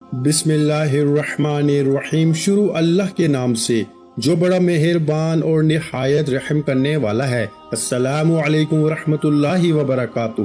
بسم اللہ الرحمن الرحیم۔ شروع اللہ کے نام سے جو بڑا مہربان اور نہایت رحم کرنے والا ہے۔ السلام علیکم ورحمۃ اللہ وبرکاتہ۔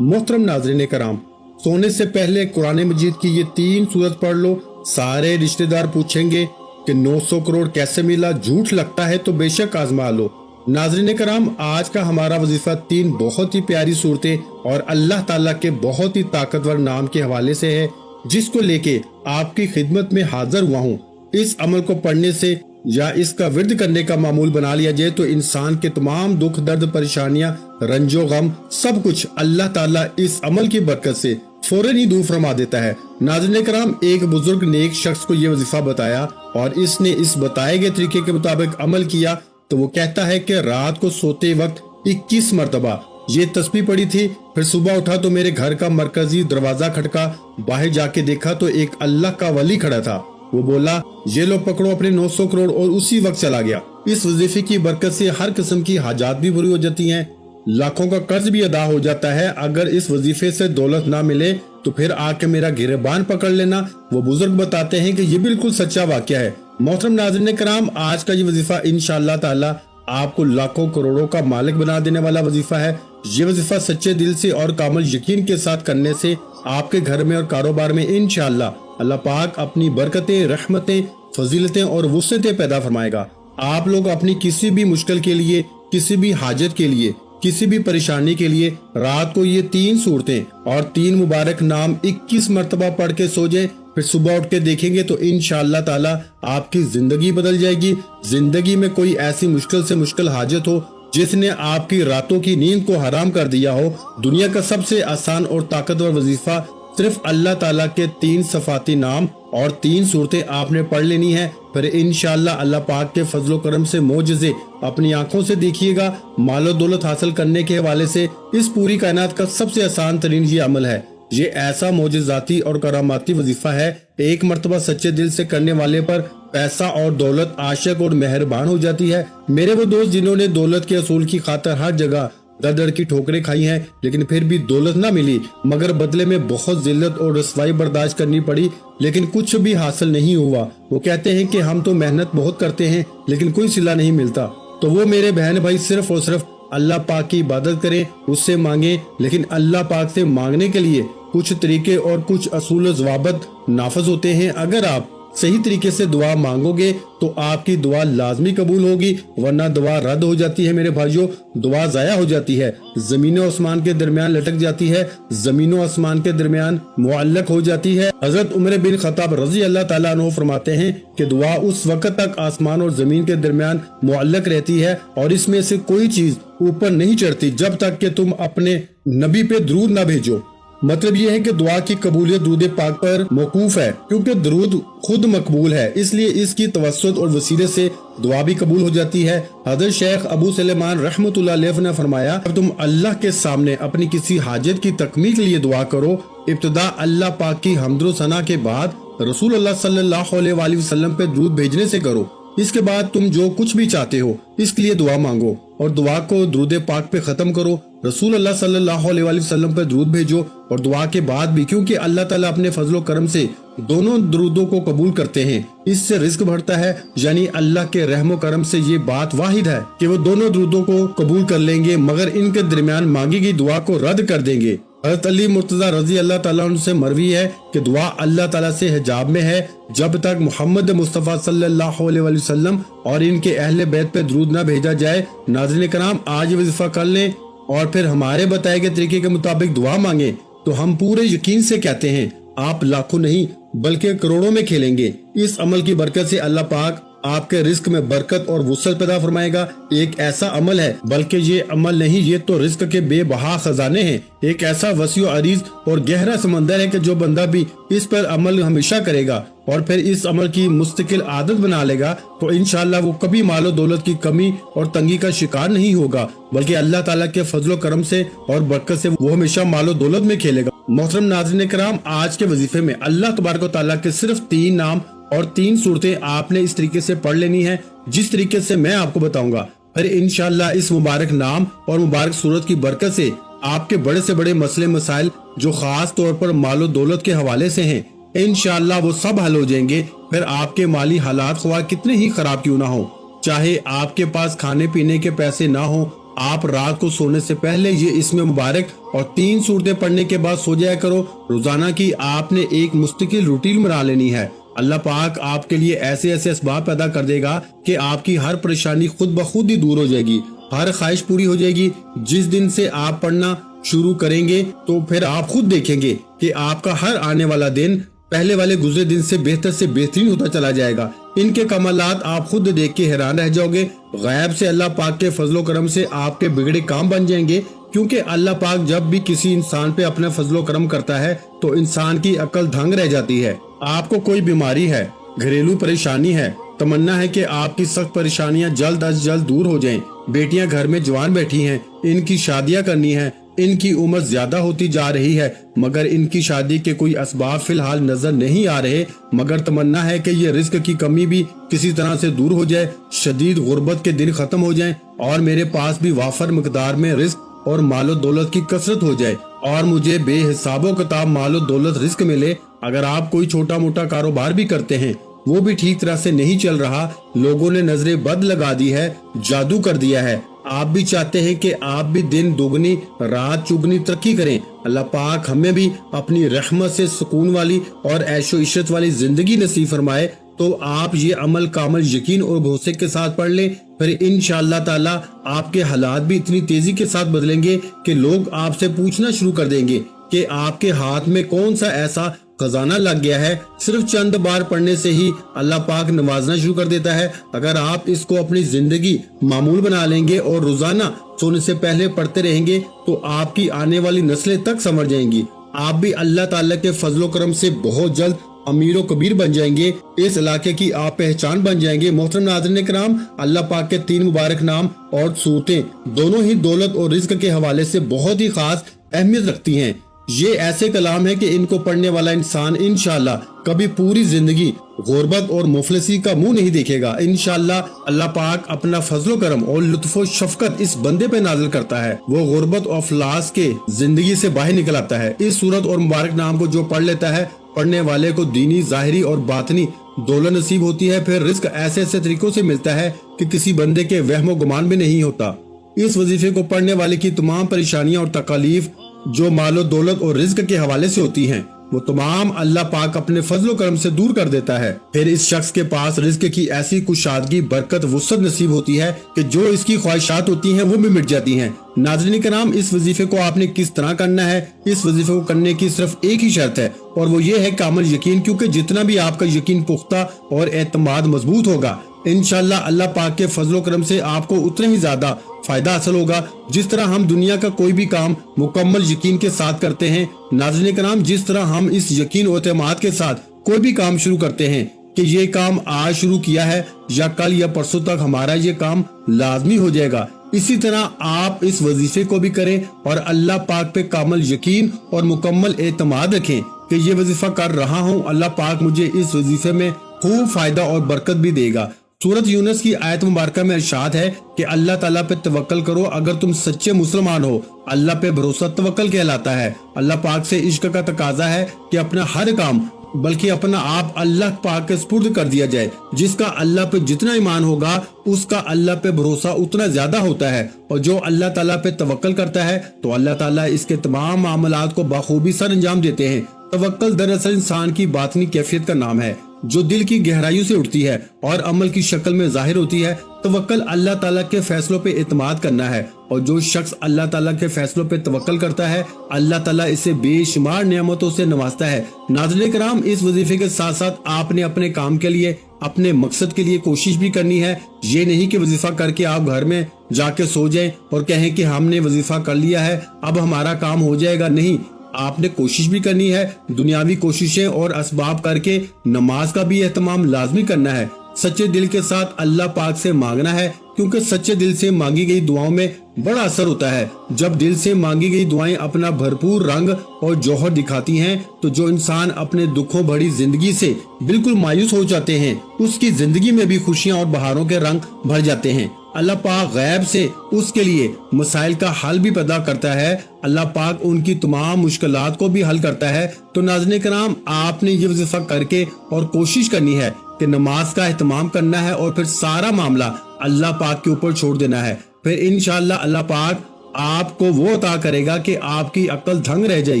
محترم ناظرین کرام، سونے سے پہلے قرآن مجید کی یہ 3 سورت پڑھ لو۔ سارے رشتہ دار پوچھیں گے کہ 900 کروڑ کیسے ملا، جھوٹ لگتا ہے تو بے شک آزما لو۔ ناظرین کرام، آج کا ہمارا وظیفہ 3 بہت ہی پیاری صورتیں اور اللہ تعالیٰ کے بہت ہی طاقتور نام کے حوالے سے ہے، جس کو لے کے آپ کی خدمت میں حاضر ہوا ہوں۔ اس عمل کو پڑھنے سے یا اس کا ورد کرنے کا معمول بنا لیا جائے تو انسان کے تمام دکھ درد پریشانیاں رنج و غم سب کچھ اللہ تعالیٰ اس عمل کی برکت سے فوراً ہی دور فرما دیتا ہے۔ ناظرین کرام، ایک بزرگ نے ایک شخص کو یہ وظیفہ بتایا اور اس نے اس بتائے گئے طریقے کے مطابق عمل کیا تو وہ کہتا ہے کہ رات کو سوتے وقت 21 مرتبہ یہ تسبیح پڑی تھی، پھر صبح اٹھا تو میرے گھر کا مرکزی دروازہ کھٹکا، باہر جا کے دیکھا تو ایک اللہ کا ولی کھڑا تھا۔ وہ بولا، یہ لو پکڑو اپنے 900 کروڑ، اور اسی وقت چلا گیا۔ اس وظیفے کی برکت سے ہر قسم کی حاجات بھی پوری ہو جاتی ہیں، لاکھوں کا قرض بھی ادا ہو جاتا ہے۔ اگر اس وظیفے سے دولت نہ ملے تو پھر آ کے میرا گریبان پکڑ لینا۔ وہ بزرگ بتاتے ہیں کہ یہ بالکل سچا واقعہ ہے۔ محترم ناظرین کرام، آج کا یہ وظیفہ انشاءاللہ تعالی آپ کو لاکھوں کروڑوں کا مالک بنا دینے والا وظیفہ ہے۔ یہ وظیفہ سچے دل سے اور کامل یقین کے ساتھ کرنے سے آپ کے گھر میں اور کاروبار میں انشاءاللہ اللہ پاک اپنی برکتیں، رحمتیں، فضیلتیں اور وسعتیں پیدا فرمائے گا۔ آپ لوگ اپنی کسی بھی مشکل کے لیے، کسی بھی حاجت کے لیے، کسی بھی پریشانی کے لیے رات کو یہ 3 صورتیں اور 3 مبارک نام 21 مرتبہ پڑھ کے سو جائیں، پھر صبح اٹھ کے دیکھیں گے تو انشاءاللہ تعالی آپ کی زندگی بدل جائے گی۔ زندگی میں کوئی ایسی مشکل سے مشکل حاجت ہو جس نے آپ کی راتوں کی نیند کو حرام کر دیا ہو، دنیا کا سب سے آسان اور طاقتور وظیفہ صرف اللہ تعالیٰ کے 3 صفاتی نام اور 3 صورتیں آپ نے پڑھ لینی ہے، پھر انشاءاللہ اللہ پاک کے فضل و کرم سے معجزے اپنی آنکھوں سے دیکھیے گا۔ مال و دولت حاصل کرنے کے حوالے سے اس پوری کائنات کا سب سے آسان ترین یہ عمل ہے۔ یہ ایسا معجزاتی اور کراماتی وظیفہ ہے، ایک مرتبہ سچے دل سے کرنے والے پر پیسہ اور دولت عاشق اور مہربان ہو جاتی ہے۔ میرے وہ دوست جنہوں نے دولت کے اصول کی خاطر ہر جگہ در در کی ٹھوکریں کھائی ہیں، لیکن پھر بھی دولت نہ ملی، مگر بدلے میں بہت ذلت اور رسوائی برداشت کرنی پڑی، لیکن کچھ بھی حاصل نہیں ہوا۔ وہ کہتے ہیں کہ ہم تو محنت بہت کرتے ہیں لیکن کوئی صلہ نہیں ملتا۔ تو وہ میرے بہن بھائی صرف اور صرف اللہ پاک کی عبادت کریں، اس سے مانگیں، لیکن اللہ پاک سے مانگنے کے لیے کچھ طریقے اور کچھ اصول و ضوابط نافذ ہوتے ہیں۔ اگر آپ صحیح طریقے سے دعا مانگو گے تو آپ کی دعا لازمی قبول ہوگی، ورنہ دعا رد ہو جاتی ہے۔ میرے بھائیوں، دعا ضائع ہو جاتی ہے، زمین و آسمان کے درمیان لٹک جاتی ہے، زمین و آسمان کے درمیان معلق ہو جاتی ہے۔ حضرت عمر بن خطاب رضی اللہ تعالیٰ عنہ فرماتے ہیں کہ دعا اس وقت تک آسمان اور زمین کے درمیان معلق رہتی ہے اور اس میں سے کوئی چیز اوپر نہیں چڑھتی جب تک کہ تم اپنے نبی پہ درود نہ بھیجو۔ مطلب یہ ہے کہ دعا کی قبولیت درود پاک پر موقوف ہے، کیونکہ درود خود مقبول ہے، اس لیے اس کی توسط اور وسیلے سے دعا بھی قبول ہو جاتی ہے۔ حضرت شیخ ابو سلیمان رحمۃ اللہ علیہ نے فرمایا، جب تم اللہ کے سامنے اپنی کسی حاجت کی تکمیل کے لیے دعا کرو، ابتدا اللہ پاک کی حمد و ثنا کے بعد رسول اللہ صلی اللہ علیہ وآلہ وسلم پہ درود بھیجنے سے کرو۔ اس کے بعد تم جو کچھ بھی چاہتے ہو اس کے لیے دعا مانگو اور دعا کو درود پاک پہ ختم کرو، رسول اللہ صلی اللہ علیہ وآلہ وسلم پہ درود بھیجو، اور دعا کے بعد بھی، کیونکہ اللہ تعالیٰ اپنے فضل و کرم سے دونوں درودوں کو قبول کرتے ہیں، اس سے رزق بڑھتا ہے، یعنی اللہ کے رحم و کرم سے یہ بات واحد ہے کہ وہ دونوں درودوں کو قبول کر لیں گے، مگر ان کے درمیان مانگی گئی دعا کو رد کر دیں گے۔ حضرت علی مرتضی رضی اللہ تعالیٰ عنہ سے مروی ہے کہ دعا اللہ تعالیٰ سے حجاب میں ہے جب تک محمد مصطفیٰ صلی اللہ علیہ وآلہ وسلم اور ان کے اہل بیت پہ درود نہ بھیجا جائے۔ ناظرین کرام، آج وظیفہ کر لیں اور پھر ہمارے بتائے گئے طریقے کے مطابق دعا مانگیں تو ہم پورے یقین سے کہتے ہیں آپ لاکھوں نہیں بلکہ کروڑوں میں کھیلیں گے۔ اس عمل کی برکت سے اللہ پاک آپ کے رزق میں برکت اور وسعت پیدا فرمائے گا۔ ایک ایسا عمل ہے، بلکہ یہ عمل نہیں، یہ تو رزق کے بے بہا خزانے ہیں، ایک ایسا وسیع و عریض اور گہرا سمندر ہے کہ جو بندہ بھی اس پر عمل ہمیشہ کرے گا اور پھر اس عمل کی مستقل عادت بنا لے گا تو انشاءاللہ وہ کبھی مال و دولت کی کمی اور تنگی کا شکار نہیں ہوگا، بلکہ اللہ تعالیٰ کے فضل و کرم سے اور برکت سے وہ ہمیشہ مال و دولت میں کھیلے گا۔ محترم ناظرین کرام، آج کے وظیفے میں اللہ تبارک و تعالیٰ کے صرف 3 نام اور 3 صورتیں آپ نے اس طریقے سے پڑھ لینی ہیں جس طریقے سے میں آپ کو بتاؤں گا، پھر انشاءاللہ اس مبارک نام اور مبارک صورت کی برکت سے آپ کے بڑے سے بڑے مسئلے مسائل جو خاص طور پر مال و دولت کے حوالے سے ہیں इंशाअल्लाह वो सब हल हो जाएंगे। फिर आपके माली हालात ख्वाह कितने ही खराब क्यों ना हो, चाहे आपके पास खाने पीने के पैसे ना हो, आप रात को सोने से पहले ये इसमें मुबारक और 3 सूरतें पढ़ने के बाद सो जाया करो। रोजाना की आपने एक मुस्तकिल रूटीन बना लेनी है। अल्लाह पाक आपके लिए ऐसे ऐसे असबाब पैदा कर देगा कि आपकी हर परेशानी खुद ब खुद ही दूर हो जाएगी, हर ख्वाहिश पूरी हो जाएगी। जिस दिन से आप पढ़ना शुरू करेंगे तो फिर आप खुद देखेंगे कि आपका हर आने वाला दिन पहले वाले गुजरे दिन से बेहतरीन होता चला जाएगा। इनके कमालात आप खुद देख के हैरान रह जाओगे। गैब से अल्लाह पाक के फजलो करम से आपके बिगड़े काम बन जाएंगे, क्योंकि अल्लाह पाक जब भी किसी इंसान पे अपना फजलो करम करता है तो इंसान की अकल दंग रह जाती है। आपको कोई बीमारी है, घरेलू परेशानी है, तमन्ना है कि आपकी सख्त परेशानियां जल्द अज जल्द दूर हो जाएं। बेटियां घर में जवान बैठी हैं, इनकी शादियां करनी है, इनकी उम्र ज्यादा होती जा रही है मगर इनकी शादी के कोई असबाब फिलहाल नजर नहीं आ रहे, मगर तमन्ना है कि ये रिस्क की कमी भी किसी तरह से दूर हो जाए, शदीद गुर्बत के दिन खत्म हो जाएं और मेरे पास भी वाफर मिकदार में रिस्क और मालो दौलत की कसरत हो जाए और मुझे बेहिसाबो किताब मालो दौलत रिस्क मिले। अगर आप कोई छोटा मोटा कारोबार भी करते हैं, वो भी ठीक तरह से नहीं चल रहा, लोगों ने नजरें बद लगा दी है, जादू कर दिया है, आप भी चाहते हैं कि आप भी दिन दुगनी रात चुगनी तरक्की करें, अल्लाह पाक हमें भी अपनी रहमत से सुकून वाली और ऐशो इशरत वाली जिंदगी नसीब फरमाए, तो आप ये अमल कामल यकीन और भरोसे के साथ पढ़ लें। फिर इंशाअल्लाह ताला आपके हालात भी इतनी तेजी के साथ बदलेंगे कि लोग आपसे पूछना शुरू कर देंगे कि आपके हाथ में कौन सा ऐसा खजाना लग गया है। सिर्फ चंद बार पढ़ने से ही अल्लाह पाक नवाजना शुरू कर देता है। अगर आप इसको अपनी जिंदगी मामूल बना लेंगे और रोजाना सोने से पहले पढ़ते रहेंगे तो आपकी आने वाली नस्लें तक समझ जाएंगी। आप भी अल्लाह ताला के फजलो करम से बहुत जल्द अमीरो कबीर बन जाएंगे, इस इलाके की आप पहचान बन जाएंगे। मोहतरम नाज़रीन किराम, अल्लाह पाक के 3 मुबारक नाम और सूरतें दोनों ही दौलत और रिज्क के हवाले से बहुत ही खास अहमियत रखती हैं। ये ऐसे कलाम है कि इनको पढ़ने वाला इंसान इंशाअल्लाह कभी पूरी जिंदगी गुर्बत और मुफलिसी का मुंह नहीं देखेगा। इंशाअल्लाह अल्लाह पाक अपना फजलो करम और लुत्फो शफकत इस बंदे पे नाजिल करता है, वो गुर्बत और अफलास के जिंदगी से बाहर निकल आता है। इस सूरत और मुबारक नाम को जो पढ़ लेता है, पढ़ने वाले को दीनी ज़ाहिरी और बातनी दौलत नसीब होती है। फिर रिस्क ऐसे ऐसे तरीकों से मिलता है कि किसी बंदे के वहमो गुमान में नहीं होता। इस वजीफे को पढ़ने वाले की तमाम परेशानियां और तकालीफ जो मालो दौलत और रिज्क के हवाले से होती हैं, वो तमाम अल्लाह पाक अपने फजलो करम से दूर कर देता है। फिर इस शख्स के पास रिज्क की ऐसी कुशादगी, बरकत, वुसअत नसीब होती है कि जो इसकी ख्वाहिशात होती हैं वो भी मिट जाती हैं। नाज़रीन किराम, इस वजीफे को आपने किस तरह करना है? इस वजीफे को करने की सिर्फ एक ही शर्त है और वो ये है कामिल यकीन, क्योंकि जितना भी आपका यकीन पुख्ता और एतमाद मजबूत होगा, इंशाअल्लाह अल्लाह पाक के फजलो करम से आपको उतना ही ज्यादा फायदा हासिल होगा। जिस तरह हम दुनिया का कोई भी काम मुकम्मल यकीन के साथ करते हैं, नाज़रीन कराम, जिस तरह हम इस यकीन और एतमाद के साथ कोई भी काम शुरू करते हैं कि ये काम आज शुरू किया है या कल या परसों तक हमारा ये काम लाजमी हो जाएगा, इसी तरह आप इस वजीफे को भी करें और अल्लाह पाक पे कामिल यकीन और मुकम्मल एतमाद रखें कि ये वजीफा कर रहा हूँ, अल्लाह पाक मुझे इस वजीफे में खूब फायदा और बरकत भी देगा। सूरत यूनुस की आयत मुबारक में इरशाद है कि अल्लाह ताला पे तवक्कल करो अगर तुम सच्चे मुसलमान हो। अल्लाह पे भरोसा तवक्कल कहलाता है। अल्लाह पाक से इश्क का तकाजा है कि अपना हर काम बल्कि अपना आप अल्लाह पाक के सुपुर्द कर दिया जाए। जिसका अल्लाह पे जितना ईमान होगा उसका अल्लाह पे भरोसा उतना ज्यादा होता है, और जो अल्लाह ताला पे तवक्कल करता है तो अल्लाह ताला इसके तमाम मामलात को बखूबी सर अंजाम देते हैं। तवक्कल दरअसल इंसान की बातनी कैफियत का नाम है जो दिल की गहराइयों से उठती है और अमल की शक्ल में जाहिर होती है। तवक्कल अल्लाह ताला के फैसलों पे इत्माद करना है, और जो शख्स अल्लाह ताला के फैसलों पे तवक्कल करता है, अल्लाह ताला इसे बेशुमार नेमतों से नवाजता है। नाज़रीन किराम, इस वजीफे के साथ साथ आपने अपने काम के लिए, अपने मकसद के लिए कोशिश भी करनी है। ये नहीं कि वजीफा करके आप घर में जाके सो जाएं और कहें कि हमने वजीफा कर लिया है अब हमारा काम हो जाएगा। नहीं, आपने कोशिश भी करनी है, दुनियावी कोशिशें और असबाब करके नमाज का भी एहतमाम लाजमी करना है। सच्चे दिल के साथ अल्लाह पाक से मांगना है, क्योंकि सच्चे दिल से मांगी गई दुआओं में बड़ा असर होता है। जब दिल से मांगी गई दुआएं अपना भरपूर रंग और जौहर दिखाती हैं, तो जो इंसान अपने दुखों भरी जिंदगी से बिल्कुल मायूस हो जाते हैं, उसकी जिंदगी में भी खुशियां और बहारों के रंग भर जाते हैं। اللہ پاک غیب سے اس کے لیے مسائل کا حل بھی پیدا کرتا ہے، اللہ پاک ان کی تمام مشکلات کو بھی حل کرتا ہے۔ تو ناظرین کرام، آپ نے یہ وظیفہ کر کے اور کوشش کرنی ہے کہ نماز کا اہتمام کرنا ہے اور پھر سارا معاملہ اللہ پاک کے اوپر چھوڑ دینا ہے۔ پھر انشاءاللہ اللہ پاک آپ کو وہ عطا کرے گا کہ آپ کی عقل دھنگ رہ جائے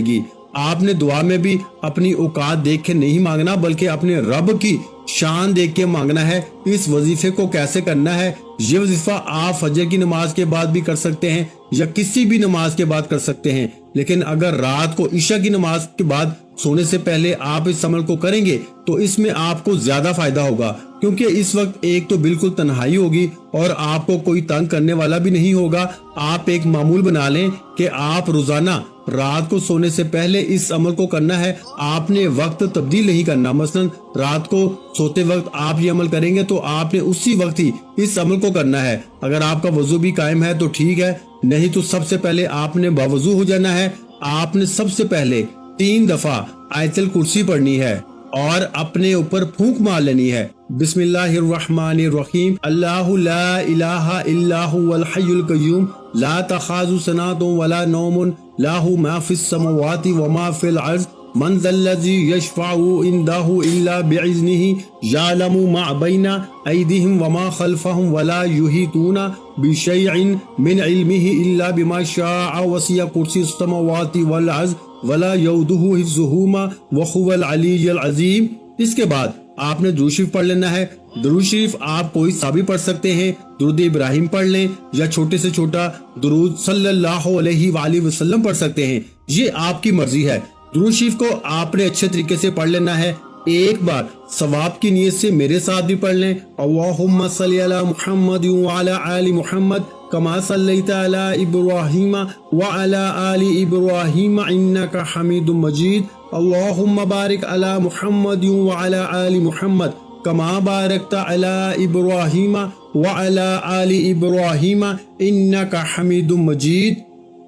گی۔ آپ نے دعا میں بھی اپنی اوقات دیکھ کے نہیں مانگنا، بلکہ اپنے رب کی شان دیکھ کے مانگنا ہے۔ اس وظیفے کو کیسے کرنا ہے؟ یہ وظیفہ آپ فجر کی نماز کے بعد بھی کر سکتے ہیں یا کسی بھی نماز کے بعد کر سکتے ہیں، لیکن اگر رات کو عشاء کی نماز کے بعد سونے سے پہلے آپ اس عمل کو کریں گے تو اس میں آپ کو زیادہ فائدہ ہوگا، کیونکہ اس وقت ایک تو بالکل تنہائی ہوگی اور آپ کو کوئی تنگ کرنے والا بھی نہیں ہوگا۔ آپ ایک معمول بنا لیں کہ آپ روزانہ رات کو سونے سے پہلے اس عمل کو کرنا ہے، آپ نے وقت تبدیل نہیں کرنا۔ مثلا رات کو سوتے وقت آپ یہ عمل کریں گے تو آپ نے اسی وقت ہی اس عمل کو کرنا ہے۔ اگر آپ کا وضو بھی قائم ہے تو ٹھیک ہے، نہیں تو سب سے پہلے آپ نے باوضو ہو جانا ہے۔ آپ نے سب سے پہلے 3 دفعہ آیت الکرسی پڑھنی ہے اور اپنے اوپر پھونک مار لینی ہے۔ بسم اللہ الرحمن الرحیم، اللہ لا الہ الا هو الحی القیوم لا تأخذہ سنۃ ولا نوم لہ ما فی السماوات وما فی الارض من ذا الذی یشفع عنده الا باذنہ یعلم ما بین ایدیہم وما خلفہم ولا یحیطون بشیء من علمہ الا بما شاء وسع کرسی السماوات والارض ولا یؤودہ حفظہما وہو العلی العظیم۔ اس کے بعد آپ نے درود شریف پڑھ لینا ہے۔ درود شریف آپ کوئی سا بھی پڑھ سکتے ہیں، درود ابراہیم پڑھ لیں یا چھوٹے سے چھوٹا درود صلی اللہ علیہ وآلہ وسلم پڑھ سکتے ہیں، یہ آپ کی مرضی ہے۔ درود شریف کو آپ نے اچھے طریقے سے پڑھ لینا ہے۔ ایک بار ثواب کی نیت سے میرے ساتھ بھی پڑھ لیں، اللہم صلی علی محمد وعلی آل محمد کما صلیت علی ابراہیم وعلی آل ابراہیم انک حمید مجید، اللہم بارک علی محمد وعلی آل محمد کما بارکت علی ابراہیم وعلی آل ابراہیم انک حمید مجید۔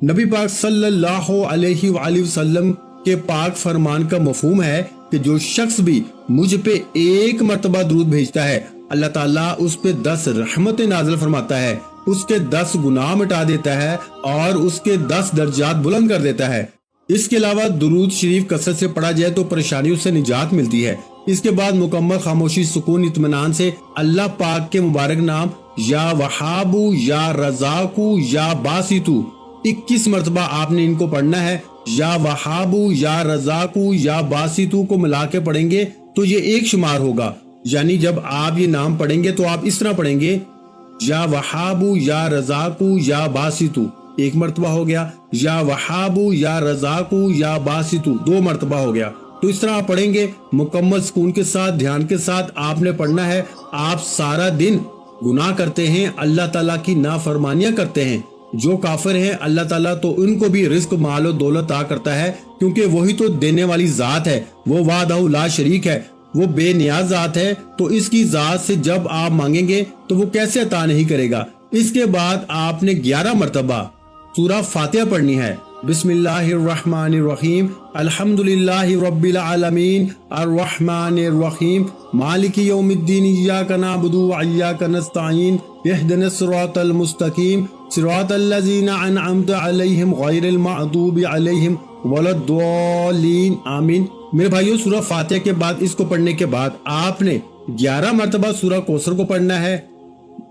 نبی پاک صلی اللہ علیہ وآلہ وسلم کے پاک فرمان کا مفہوم ہے کہ جو شخص بھی مجھ پہ ایک مرتبہ درود بھیجتا ہے، اللہ تعالیٰ اس پہ 10 رحمتیں نازل فرماتا ہے، اس کے 10 گناہ مٹا دیتا ہے اور اس کے 10 درجات بلند کر دیتا ہے۔ اس کے علاوہ درود شریف کثرت سے پڑھا جائے تو پریشانیوں سے نجات ملتی ہے۔ اس کے بعد مکمل خاموشی، سکون، اطمینان سے اللہ پاک کے مبارک نام یا وہابو یا رزاقو یا باسطو 21 مرتبہ آپ نے ان کو پڑھنا ہے۔ یا وہابو یا رزاقو یا باسطو کو ملا کے پڑھیں گے تو یہ ایک شمار ہوگا، یعنی جب آپ یہ نام پڑھیں گے تو آپ اس طرح پڑھیں گے، یا وہابو یا رزاقو یا باسطو 1 مرتبہ ہو گیا، یا وہابو یا رزاقو یا باسطو 2 مرتبہ ہو گیا۔ تو اس طرح آپ پڑھیں گے، مکمل سکون کے ساتھ، دھیان کے ساتھ آپ نے پڑھنا ہے۔ آپ سارا دن گناہ کرتے ہیں، اللہ تعالیٰ کی نافرمانیاں کرتے ہیں۔ جو کافر ہیں اللہ تعالیٰ تو ان کو بھی رزق، مال و دولت عطا کرتا ہے، کیونکہ وہی تو دینے والی ذات ہے، وہ وحدہ لا شریک ہے، وہ بے نیاز ذات ہے۔ تو اس کی ذات سے جب آپ مانگیں گے تو وہ کیسے عطا نہیں کرے گا۔ اس کے بعد آپ نے 11 مرتبہ سورہ فاتحہ پڑھنی ہے۔ بسم اللہ الرحمن الرحیم، الحمدللہ رب العالمین، الرحمن الرحیم، مالک یوم الدین، ایاک نعبد و ایاک نستعین، اہدنا الصراط المستقیم، صراط الذین انعمت علیہم غیر المغضوب علیہم ولا الضالین، آمین۔ میرے بھائیو، سورہ فاتحہ کے بعد اس کو پڑھنے کے بعد آپ نے 11 مرتبہ سورہ کوثر کو پڑھنا ہے۔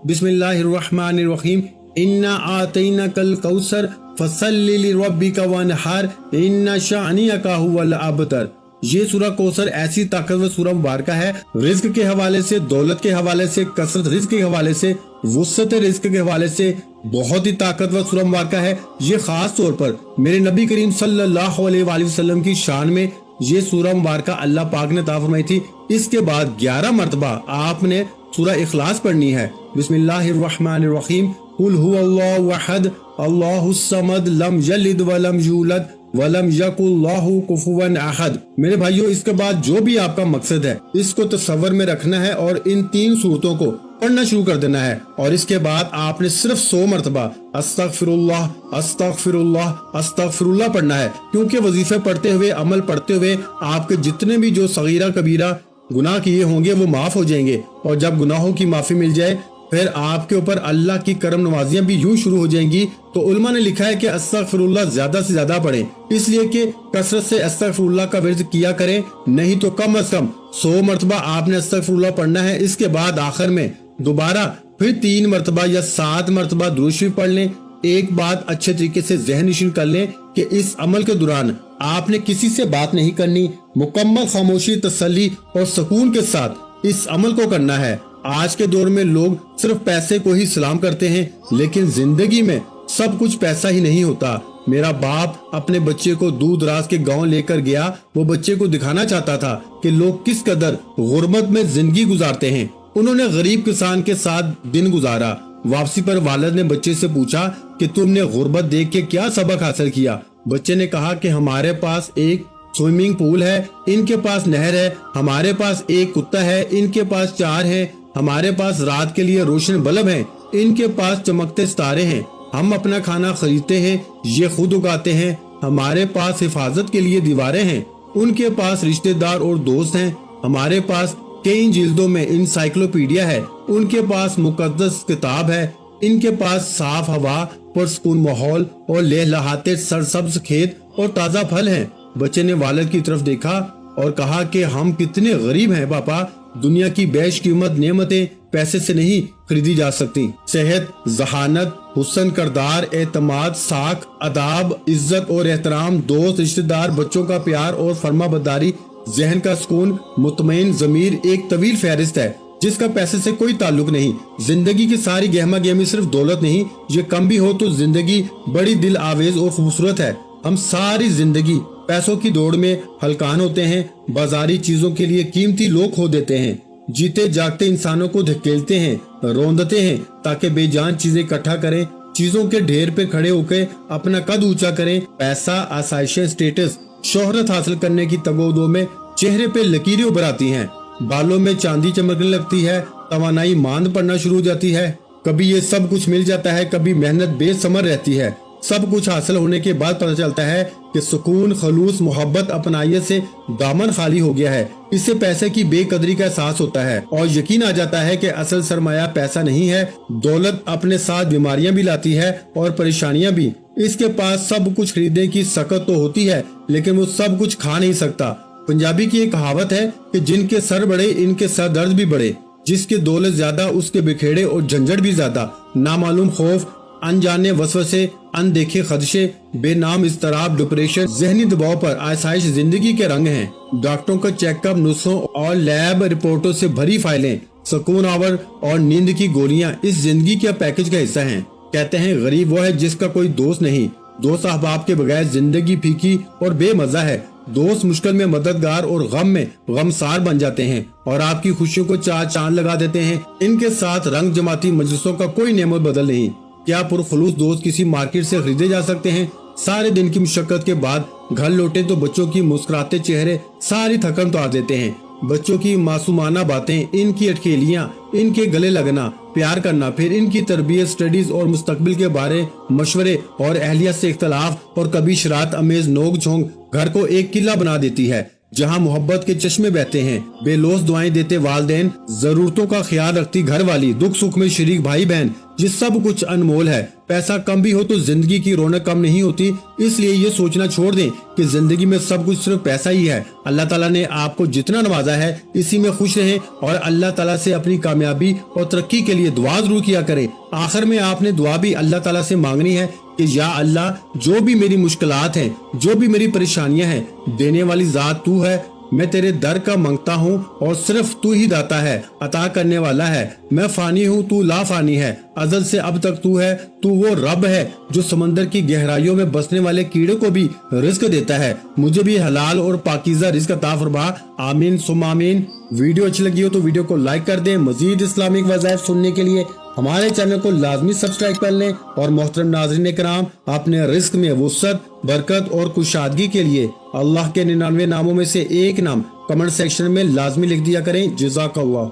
بسم اللہ الرحمن الرحیم، انا آتیناک الکوثر فصلی لربک وانحر ان شانئک ھو الابتر۔ یہ سورہ کوثر ایسی طاقتور سورہ مبارکہ ہے، رزق کے حوالے سے، دولت کے حوالے سے، کثرت رزق کے حوالے سے، وسعت رزق کے حوالے سے بہت ہی طاقتور سورہ مبارکہ ہے۔ یہ خاص طور پر میرے نبی کریم صلی اللہ علیہ وآلہ وسلم کی شان میں یہ سورہ مبارکہ اللہ پاک نے عطا فرمائی تھی۔ اس کے بعد 11 مرتبہ آپ نے سورہ اخلاص پڑھنی ہے۔ بسم اللہ الرحمن الرحیم، قل هو اللہ احد اللہ الصمد لم یلد ولم یولد ولم یکن لہ کفوا احد۔ میرے بھائیو، اس کے بعد جو بھی آپ کا مقصد ہے اس کو تصور میں رکھنا ہے اور ان 3 صورتوں کو پڑھنا شروع کر دینا ہے، اور اس کے بعد آپ نے صرف 100 مرتبہ استغفر اللہ استغفر اللہ استغفر اللہ پڑھنا ہے، کیونکہ وظیفے پڑھتے ہوئے، عمل پڑھتے ہوئے آپ کے جتنے بھی جو صغیرہ کبیرہ گناہ کیے ہوں گے وہ معاف ہو جائیں گے، اور جب گناہوں کی معافی مل جائے फिर आपके ऊपर अल्लाह की करम नवाजियां भी यूं शुरू हो जाएंगी। तो उलमा ने लिखा है कि अस्तगफिरुल्लाह ज्यादा से ज्यादा पढ़ें, इसलिए कि कसरत से अस्तगफिरुल्लाह का विर्द किया करें, नहीं तो कम अज कम 100 मरतबा आपने अस्तगफिरुल्लाह पढ़ना है। इसके बाद आखिर में दोबारा फिर 3 मरतबा या 7 मरतबा दुरूद शरीफ पढ़ लें। एक बात अच्छे तरीके से ज़हन नशीन कर लें कि इस अमल के दौरान आपने किसी से बात नहीं करनी, मुकम्मल खामोशी, तसल्ली और सुकून के साथ इस अमल को करना है। आज के दौर में लोग सिर्फ पैसे को ही सलाम करते हैं, लेकिन जिंदगी में सब कुछ पैसा ही नहीं होता। मेरा बाप अपने बच्चे को दूर दराज के गांव लेकर गया। वो बच्चे को दिखाना चाहता था कि लोग किस कदर गुर्बत में जिंदगी गुजारते हैं। उन्होंने गरीब किसान के साथ दिन गुजारा। वापसी पर वालिद ने बच्चे से पूछा कि तुमने गुर्बत देख के क्या सबक हासिल किया। बच्चे ने कहा कि हमारे पास एक स्विमिंग पूल है, इनके पास नहर है, हमारे पास एक कुत्ता है, इनके पास 4 है, हमारे पास रात के लिए रोशन बल्ब हैं, इनके पास चमकते सितारे हैं, हम अपना खाना खरीदते हैं, ये खुद उगाते हैं, हमारे पास हिफाजत के लिए दीवारें हैं, उनके पास रिश्तेदार और दोस्त हैं, हमारे पास कई जिल्दों में इंसाइक्लोपीडिया है, उनके पास मुकद्दस किताब है, इनके पास साफ हवा, पुरसकून माहौल और लहलहाते सरसब्ज खेत और ताज़ा फल हैं। बच्चे ने वालिद की तरफ देखा और कहा कि हम कितने गरीब हैं पापा, दुनिया की बेशकीमत नेमतें पैसे से नहीं खरीदी जा सकती। सेहत, जहानत, हुस्न करदार, एतमाद, साख, अदाब, इज्जत और एहतराम, दोस्त, रिश्तेदार, बच्चों का प्यार और फर्माबरदारी, जहन का सुकून, मुतमईन ज़मीर, एक तवील फहरिस्त है जिसका पैसे से कोई ताल्लुक नहीं। जिंदगी की सारी गहमा गहमी सिर्फ दौलत नहीं, ये कम भी हो तो जिंदगी बड़ी दिल आवेज और खूबसूरत है। हम सारी जिंदगी पैसों की दौड़ में हलकान होते हैं, बाजारी चीजों के लिए कीमती लोग खो देते हैं, जीते जागते इंसानों को धकेलते हैं, रोंदते हैं ताकि बेजान चीजें इकट्ठा करें, चीजों के ढेर पे खड़े होकर अपना कद ऊंचा करें। पैसा, आसाइशें, स्टेटस, शोहरत हासिल करने की तगोदो में चेहरे पे लकीरें उभर आती हैं, बालों में चांदी चमकने लगती है, तवानाई मांद पड़ना शुरू हो जाती है। कभी ये सब कुछ मिल जाता है, कभी मेहनत बेसमर रहती है। सब कुछ हासिल होने के बाद पता चलता है कि सुकून, खलूस, मोहब्बत, अपनाइयत से दामन खाली हो गया है। इससे पैसे की बेकदरी का एहसास होता है और यकीन आ जाता है कि असल सरमाया पैसा नहीं है। दौलत अपने साथ बीमारियां भी लाती है और परेशानियां भी। इसके पास सब कुछ खरीदने की सकत तो होती है, लेकिन वो सब कुछ खा नहीं सकता। पंजाबी की एक कहावत है कि जिनके सर बड़े इनके सर दर्द भी बड़े, जिसके दौलत ज्यादा उसके बिखेड़े और झंझट भी ज्यादा। नामालूम खौफ, अनजाने वसवसे, अनदेखे खदशे, बेनाम इज़्तिराब, डिप्रेशन, जहनी दबाव पर आसाइश जिंदगी के रंग हैं। डॉक्टरों का चेकअप, नुस्खों और लैब रिपोर्टों से भरी फाइलें, सुकून आवर और नींद की गोलियां इस जिंदगी के पैकेज का हिस्सा हैं। कहते हैं गरीब वो है जिसका कोई दोस्त नहीं। दोस्त अहबाब के बगैर जिंदगी फीकी और बेमजा है। दोस्त मुश्किल में मददगार और गम में गमसार बन जाते हैं और आपकी खुशियों को चार चांद लगा देते हैं। इनके साथ रंग जमाती मजलिसों का कोई नेमत बदल नहीं। क्या पुरखलूस दोस्त किसी मार्केट से खरीदे जा सकते हैं? सारे दिन की मुशक्कत के बाद घर लौटे तो बच्चों की मुस्कुराते चेहरे सारी थकन उतार देते हैं। बच्चों की मासूमाना बातें, इनकी अटखेलियां, इनके गले लगना, प्यार करना, फिर इनकी तरबियत, स्टडीज और मुस्तकबिल के बारे मशवरे और अहलिया से इख्तलाफ और कभी शरारत अमेज नोक झोंक घर को एक किला बना देती है जहां मोहब्बत के चश्मे बहते हैं। बेलोस दुआएं देते वालदेन, जरूरतों का ख्याल रखती घर वाली, दुख सुख में शरीक भाई बहन, ये सब कुछ अनमोल है। पैसा कम भी हो तो जिंदगी की रौनक कम नहीं होती। इसलिए ये सोचना छोड़ दें कि जिंदगी में सब कुछ सिर्फ पैसा ही है। अल्लाह ताला ने आपको जितना नवाजा है इसी में खुश रहें और अल्लाह ताला से अपनी कामयाबी और तरक्की के लिए दुआ जरूर किया करें। आखिर में आपने दुआ भी अल्लाह ताला से मांगनी है कि या अल्लाह, जो भी मेरी मुश्किलात हैं, जो भी मेरी परेशानियां हैं, देने वाली जात तू है। मैं तेरे दर का मांगता हूँ और सिर्फ तू ही दाता है, अता करने वाला है। मैं फानी हूँ, तू लाफानी है, अज़ल से अब तक तू है। तू वो रब है जो समंदर की गहराइयों में बसने वाले कीड़े को भी रिस्क देता है। मुझे भी हलाल और पाकीज़ा रिस्क अता फरमा, आमीन सुम्मा आमीन। वीडियो अच्छी लगी हो तो वीडियो को लाइक कर दें। मजीद इस्लामिक वज़ाइफ सुनने के लिए हमारे चैनल को लाजमी सब्सक्राइब कर लें। और मोहतरम नाज़रीन कराम, अपने रिस्क में वुसअत, बरकत और कुशादगी के लिए अल्लाह के 99 नामों में से एक नाम कमेंट सेक्शन में लाजमी लिख दिया करें। जज़ाकल्लाह।